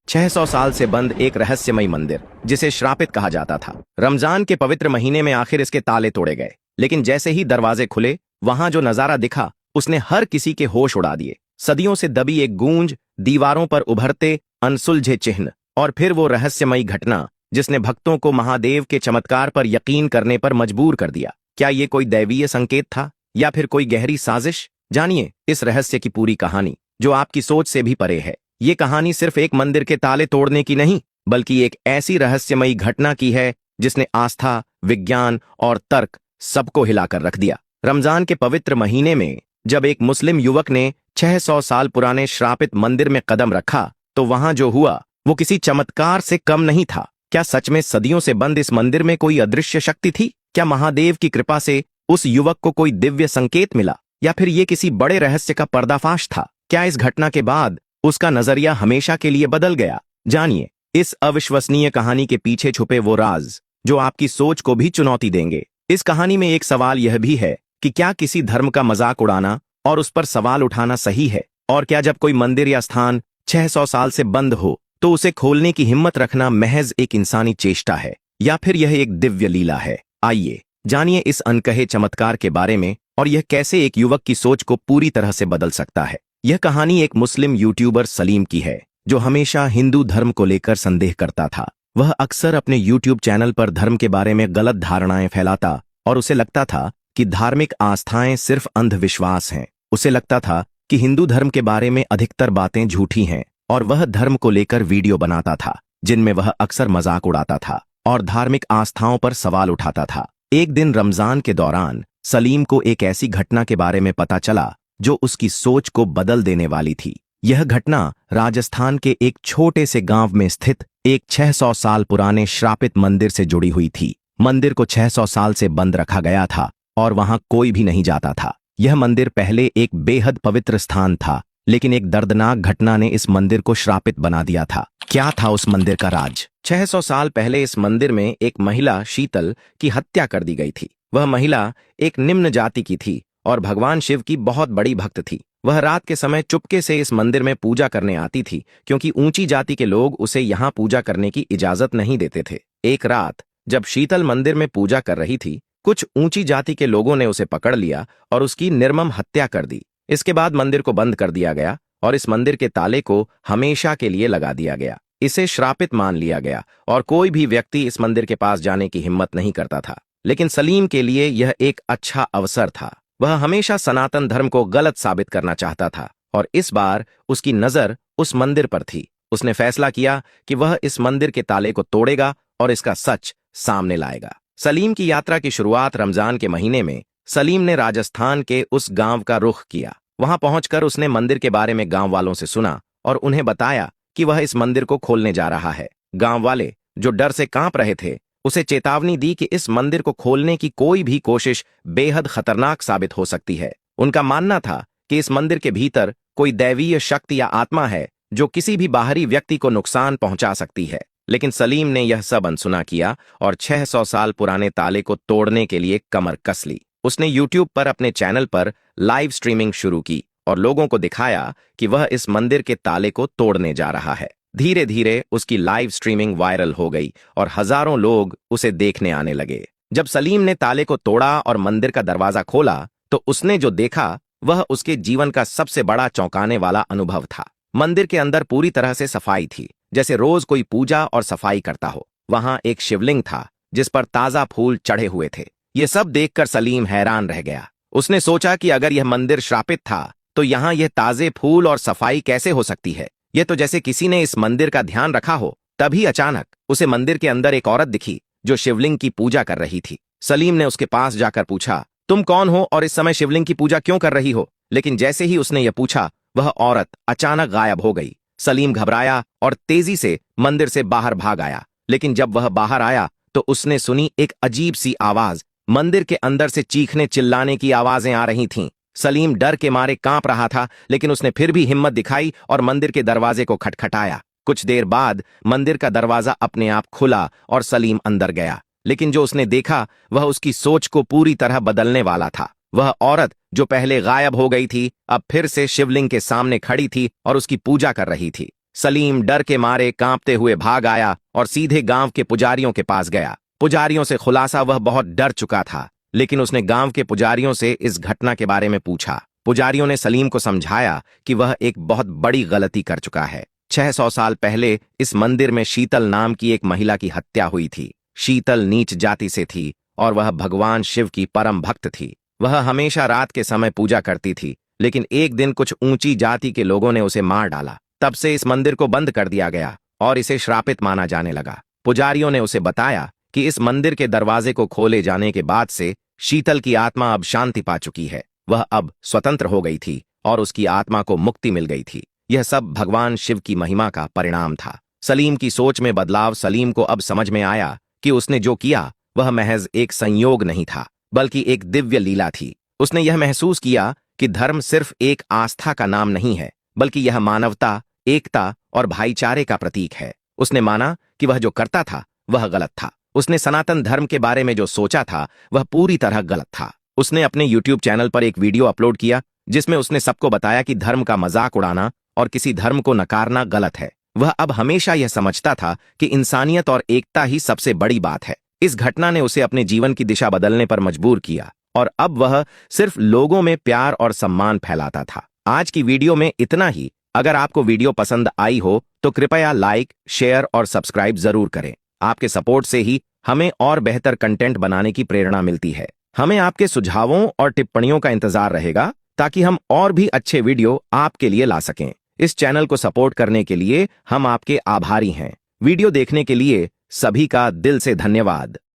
600 साल से बंद एक रहस्यमयी मंदिर जिसे श्रापित कहा जाता था। रमजान के पवित्र महीने में आखिर इसके ताले तोड़े गए, लेकिन जैसे ही दरवाजे खुले वहां जो नजारा दिखा उसने हर किसी के होश उड़ा दिए। सदियों से दबी एक गूंज, दीवारों पर उभरते अनसुलझे चिन्ह और फिर वो रहस्यमयी घटना जिसने भक्तों को महादेव के चमत्कार पर यकीन करने पर मजबूर कर दिया। क्या ये कोई दैवीय संकेत था या फिर कोई गहरी साजिश? जानिए इस रहस्य की पूरी कहानी जो आपकी सोच से भी परे है। ये कहानी सिर्फ एक मंदिर के ताले तोड़ने की नहीं, बल्कि एक ऐसी रहस्यमयी घटना की है जिसने आस्था, विज्ञान और तर्क सबको हिलाकर रख दिया। रमजान के पवित्र महीने में जब एक मुस्लिम युवक ने 600 साल पुराने श्रापित मंदिर में कदम रखा तो वहां जो हुआ वो किसी चमत्कार से कम नहीं था। क्या सच में सदियों से बंद इस मंदिर में कोई अदृश्य शक्ति थी? क्या महादेव की कृपा से उस युवक को कोई दिव्य संकेत मिला, या फिर ये किसी बड़े रहस्य का पर्दाफाश था? क्या इस घटना के बाद उसका नजरिया हमेशा के लिए बदल गया? जानिए इस अविश्वसनीय कहानी के पीछे छुपे वो राज जो आपकी सोच को भी चुनौती देंगे। इस कहानी में एक सवाल यह भी है कि क्या किसी धर्म का मजाक उड़ाना और उस पर सवाल उठाना सही है? और क्या जब कोई मंदिर या स्थान 600 साल से बंद हो तो उसे खोलने की हिम्मत रखना महज एक इंसानी चेष्टा है, या फिर यह एक दिव्य लीला है? आइए जानिए इस अनकहे चमत्कार के बारे में और यह कैसे एक युवक की सोच को पूरी तरह से बदल सकता है। यह कहानी एक मुस्लिम यूट्यूबर सलीम की है जो हमेशा हिंदू धर्म को लेकर संदेह करता था। वह अक्सर अपने यूट्यूब चैनल पर धर्म के बारे में गलत धारणाएं फैलाता और उसे लगता था कि धार्मिक आस्थाएं सिर्फ अंधविश्वास हैं। उसे लगता था कि हिंदू धर्म के बारे में अधिकतर बातें झूठी हैं और वह धर्म को लेकर वीडियो बनाता था जिनमें वह अक्सर मजाक उड़ाता था और धार्मिक आस्थाओं पर सवाल उठाता था। एक दिन रमजान के दौरान सलीम को एक ऐसी घटना के बारे में पता चला जो उसकी सोच को बदल देने वाली थी। यह घटना राजस्थान के एक छोटे से गांव में स्थित एक 600 साल पुराने श्रापित मंदिर से जुड़ी हुई थी। मंदिर को 600 साल से बंद रखा गया था और वहां कोई भी नहीं जाता था। यह मंदिर पहले एक बेहद पवित्र स्थान था, लेकिन एक दर्दनाक घटना ने इस मंदिर को श्रापित बना दिया था। क्या था उस मंदिर का राज? 600 साल पहले इस मंदिर में एक महिला शीतल की हत्या कर दी गई थी। वह महिला एक निम्न जाति की थी और भगवान शिव की बहुत बड़ी भक्त थी। वह रात के समय चुपके से इस मंदिर में पूजा करने आती थी क्योंकि ऊंची जाति के लोग उसे यहाँ पूजा करने की इजाजत नहीं देते थे। एक रात जब शीतल मंदिर में पूजा कर रही थी, कुछ ऊंची जाति के लोगों ने उसे पकड़ लिया और उसकी निर्मम हत्या कर दी। इसके बाद मंदिर को बंद कर दिया गया और इस मंदिर के ताले को हमेशा के लिए लगा दिया गया। इसे श्रापित मान लिया गया और कोई भी व्यक्ति इस मंदिर के पास जाने की हिम्मत नहीं करता था। लेकिन सलीम के लिए यह एक अच्छा अवसर था। वह हमेशा सनातन धर्म को गलत साबित करना चाहता था और इस बार उसकी नजर उस मंदिर पर थी। उसने फैसला किया कि वह इस मंदिर के ताले को तोड़ेगा और इसका सच सामने लाएगा। सलीम की यात्रा की शुरुआत रमजान के महीने में सलीम ने राजस्थान के उस गांव का रुख किया। वहां पहुंचकर उसने मंदिर के बारे में गांव वालों से सुना और उन्हें बताया कि वह इस मंदिर को खोलने जा रहा है। गांव वाले जो डर से कांप रहे थे उसे चेतावनी दी कि इस मंदिर को खोलने की कोई भी कोशिश बेहद खतरनाक साबित हो सकती है। उनका मानना था कि इस मंदिर के भीतर कोई दैवीय शक्ति या आत्मा है जो किसी भी बाहरी व्यक्ति को नुकसान पहुंचा सकती है। लेकिन सलीम ने यह सब अनसुना किया और 600 साल पुराने ताले को तोड़ने के लिए कमर कस ली। उसने यूट्यूब पर अपने चैनल पर लाइव स्ट्रीमिंग शुरू की और लोगों को दिखाया कि वह इस मंदिर के ताले को तोड़ने जा रहा है। धीरे धीरे उसकी लाइव स्ट्रीमिंग वायरल हो गई और हजारों लोग उसे देखने आने लगे। जब सलीम ने ताले को तोड़ा और मंदिर का दरवाजा खोला तो उसने जो देखा वह उसके जीवन का सबसे बड़ा चौंकाने वाला अनुभव था। मंदिर के अंदर पूरी तरह से सफाई थी, जैसे रोज कोई पूजा और सफाई करता हो। वहां एक शिवलिंग था जिस पर ताजा फूल चढ़े हुए थे। ये सब देखकर सलीम हैरान रह गया। उसने सोचा कि अगर यह मंदिर श्रापित था तो यहाँ यह ताजे फूल और सफाई कैसे हो सकती है? यह तो जैसे किसी ने इस मंदिर का ध्यान रखा हो। तभी अचानक उसे मंदिर के अंदर एक औरत दिखी जो शिवलिंग की पूजा कर रही थी। सलीम ने उसके पास जाकर पूछा, तुम कौन हो और इस समय शिवलिंग की पूजा क्यों कर रही हो? लेकिन जैसे ही उसने यह पूछा वह औरत अचानक गायब हो गई। सलीम घबराया और तेजी से मंदिर से बाहर भाग आया। लेकिन जब वह बाहर आया तो उसने सुनी एक अजीब सी आवाज। मंदिर के अंदर से चीखने चिल्लाने की आवाजें आ रही थीं। सलीम डर के मारे कांप रहा था, लेकिन उसने फिर भी हिम्मत दिखाई और मंदिर के दरवाजे को खटखटाया। कुछ देर बाद मंदिर का दरवाजा अपने आप खुला और सलीम अंदर गया। लेकिन जो उसने देखा वह उसकी सोच को पूरी तरह बदलने वाला था। वह औरत जो पहले गायब हो गई थी अब फिर से शिवलिंग के सामने खड़ी थी और उसकी पूजा कर रही थी। सलीम डर के मारे कांपते हुए भाग आया और सीधे गांव के पुजारियों के पास गया। पुजारियों से खुलासा वह बहुत डर चुका था, लेकिन उसने गांव के पुजारियों से इस घटना के बारे में पूछा। पुजारियों ने सलीम को समझाया कि वह एक बहुत बड़ी गलती कर चुका है। 600 साल पहले इस मंदिर में शीतल नाम की एक महिला की हत्या हुई थी। शीतल नीच जाति से थी और वह भगवान शिव की परम भक्त थी। वह हमेशा रात के समय पूजा करती थी, लेकिन एक दिन कुछ ऊंची जाति के लोगों ने उसे मार डाला। तब से इस मंदिर को बंद कर दिया गया और इसे श्रापित माना जाने लगा। पुजारियों ने उसे बताया कि इस मंदिर के दरवाजे को खोले जाने के बाद से शीतल की आत्मा अब शांति पा चुकी है। वह अब स्वतंत्र हो गई थी और उसकी आत्मा को मुक्ति मिल गई थी। यह सब भगवान शिव की महिमा का परिणाम था। सलीम की सोच में बदलाव। सलीम को अब समझ में आया कि उसने जो किया वह महज एक संयोग नहीं था, बल्कि एक दिव्य लीला थी। उसने यह महसूस किया कि धर्म सिर्फ एक आस्था का नाम नहीं है, बल्कि यह मानवता, एकता और भाईचारे का प्रतीक है। उसने माना कि वह जो करता था वह गलत था। उसने सनातन धर्म के बारे में जो सोचा था वह पूरी तरह गलत था। उसने अपने YouTube चैनल पर एक वीडियो अपलोड किया जिसमें उसने सबको बताया कि धर्म का मजाक उड़ाना और किसी धर्म को नकारना गलत है। वह अब हमेशा यह समझता था कि इंसानियत और एकता ही सबसे बड़ी बात है। इस घटना ने उसे अपने जीवन की दिशा बदलने पर मजबूर किया और अब वह सिर्फ लोगों में प्यार और सम्मान फैलाता था। आज की वीडियो में इतना ही। अगर आपको वीडियो पसंद आई हो तो कृपया लाइक, शेयर और सब्सक्राइब जरूर करें। आपके सपोर्ट से ही हमें और बेहतर कंटेंट बनाने की प्रेरणा मिलती है। हमें आपके सुझावों और टिप्पणियों का इंतजार रहेगा ताकि हम और भी अच्छे वीडियो आपके लिए ला सकें। इस चैनल को सपोर्ट करने के लिए हम आपके आभारी हैं। वीडियो देखने के लिए सभी का दिल से धन्यवाद।